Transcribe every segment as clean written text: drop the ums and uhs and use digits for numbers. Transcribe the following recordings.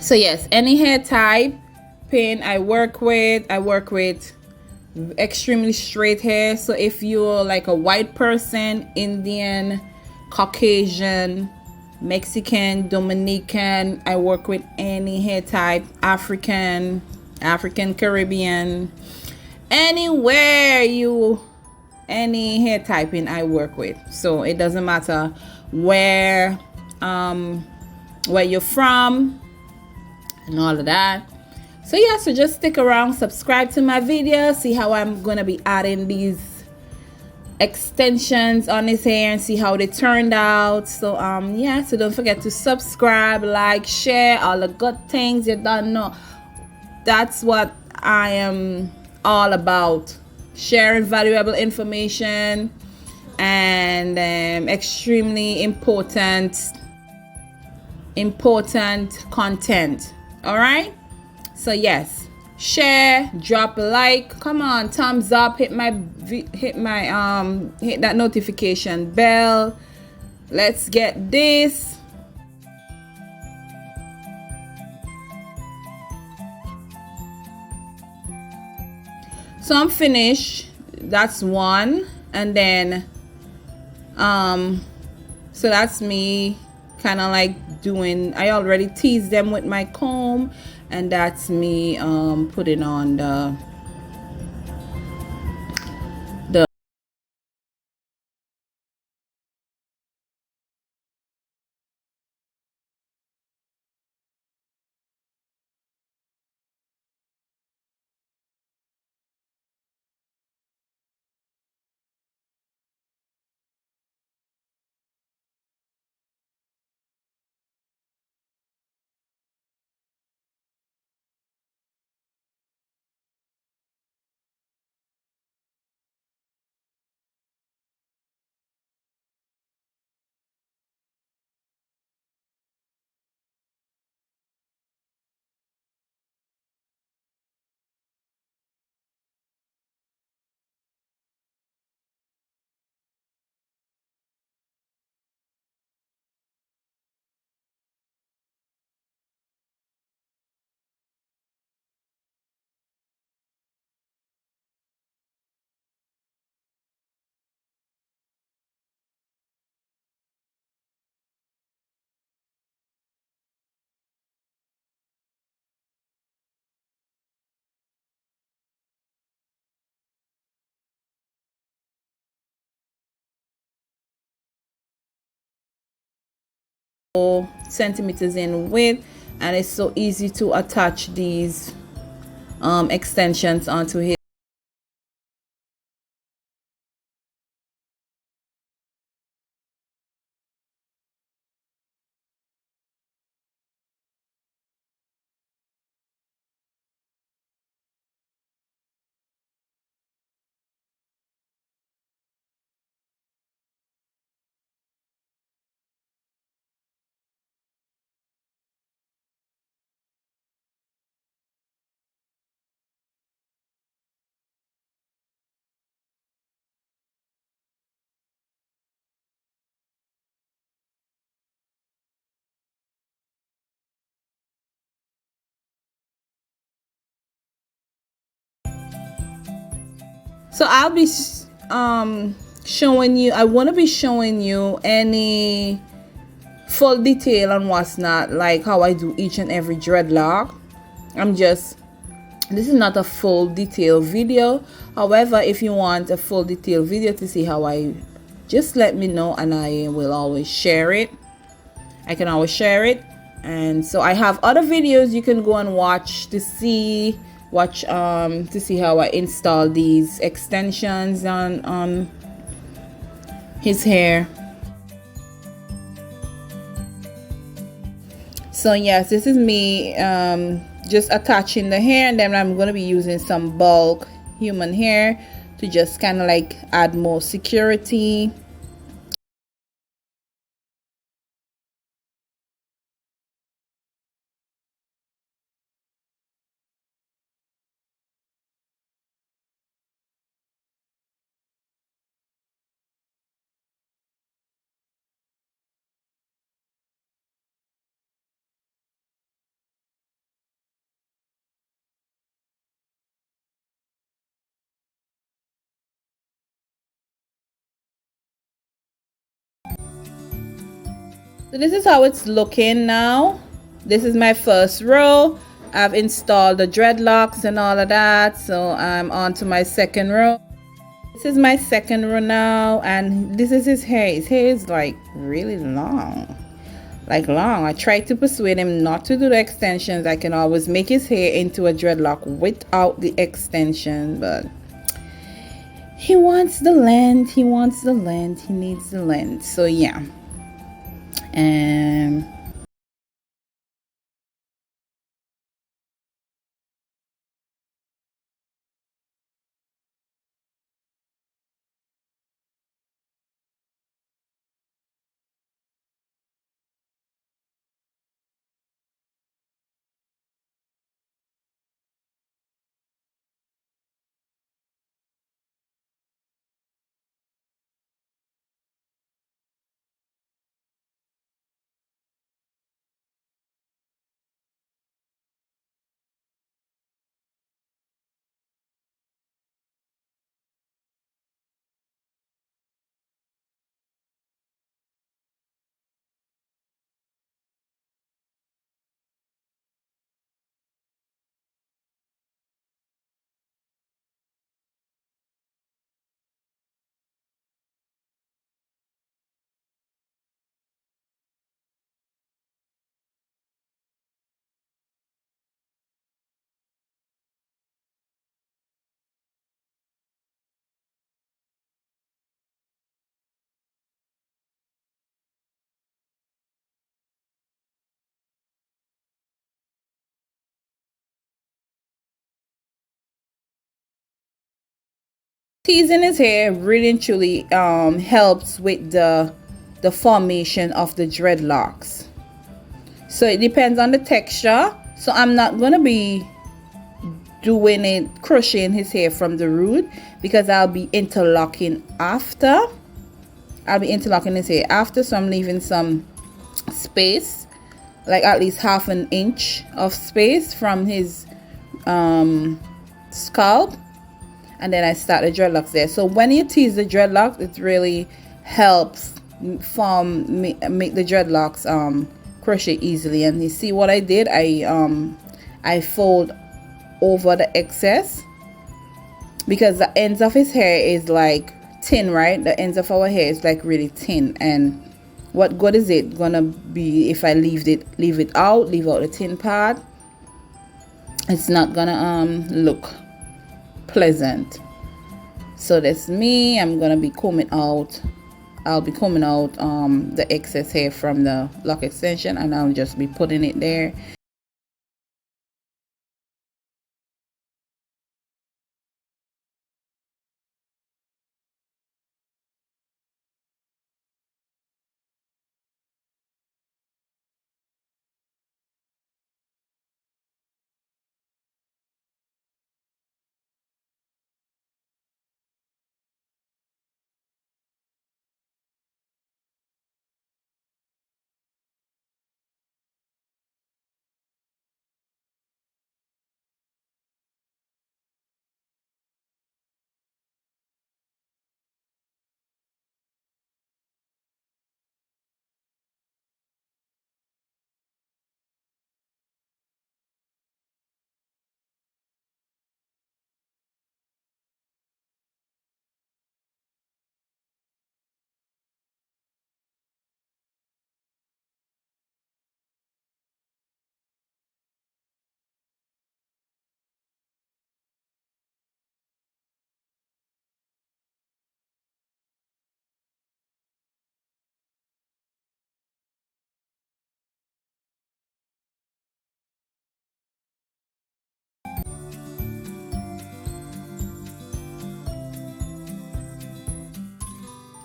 So yes, any hair type pin I work with extremely straight hair. So if you're like a white person, Indian, Caucasian, Mexican, Dominican, I work with any hair type, African, Caribbean, anywhere you, any hair typing I work with. So it doesn't matter where you're from and all of that. So yeah, so just stick around, subscribe to my video, see how I'm gonna be adding these extensions on his hair and see how they turned out. So yeah, so don't forget to subscribe, like, share, all the good things you don't know. That's what I am all about, sharing valuable information and extremely important content. All right, so yes, share, drop a like, come on, thumbs up, hit that notification bell. Let's get this. So I'm finished. That's one. And then so that's me kind of like doing, I already teased them with my comb, and that's me putting on the centimeters in width, and it's so easy to attach these extensions onto his. So I'll be showing you, I want to be showing you any full detail on what's not, like how I do each and every dreadlock. This is not a full detail video. However, if you want a full detail video to see how I, just let me know and I will always share it. I can always share it. And so I have other videos you can go and watch to see how I install these extensions on his hair. So yes, this is me just attaching the hair, and then I'm going to be using some bulk human hair to just kind of like add more security. So this is how it's looking now. This is my first row. I've installed the dreadlocks and all of that, so I'm on to my second row. This is my second row now, and this is his hair. His hair is like really long, like long. I tried to persuade him not to do the extensions. I can always make his hair into a dreadlock without the extension, but he wants the length. He wants the length. He needs the length. So yeah. And teasing his hair really and truly helps with the formation of the dreadlocks. So it depends on the texture. So I'm not gonna be doing it, crocheting his hair from the root, because I'll be interlocking after. I'll be interlocking his hair after, so I'm leaving some space, like at least half an inch of space from his scalp, and then I start the dreadlocks there. So when you tease the dreadlocks, it really helps make the dreadlocks crochet easily. And you see what I did, I fold over the excess, because the ends of his hair is like thin, right? The ends of our hair is like really thin, and what good is it gonna be if I leave it out, leave out the thin part? It's not gonna look pleasant. So that's me. I'm gonna be combing out, I'll be combing out the excess hair from the lock extension, and I'll just be putting it there.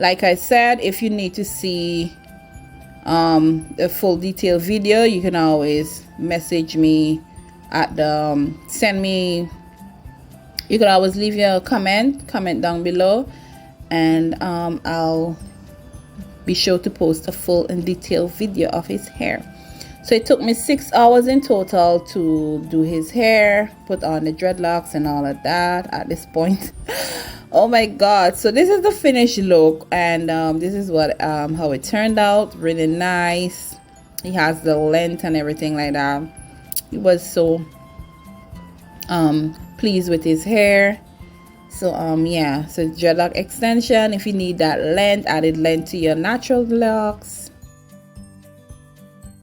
Like I said, if you need to see a full detailed video, you can always message me at the send me, you can always leave your comment down below, and I'll be sure to post a full and detailed video of his hair. So it took me 6 hours in total to do his hair, put on the dreadlocks and all of that at this point. Oh my god, so this is the finished look, and this is what how it turned out. Really nice. He has the length and everything like that. He was so pleased with his hair. So yeah, so dreadlock extension, if you need that length, added length to your natural locks.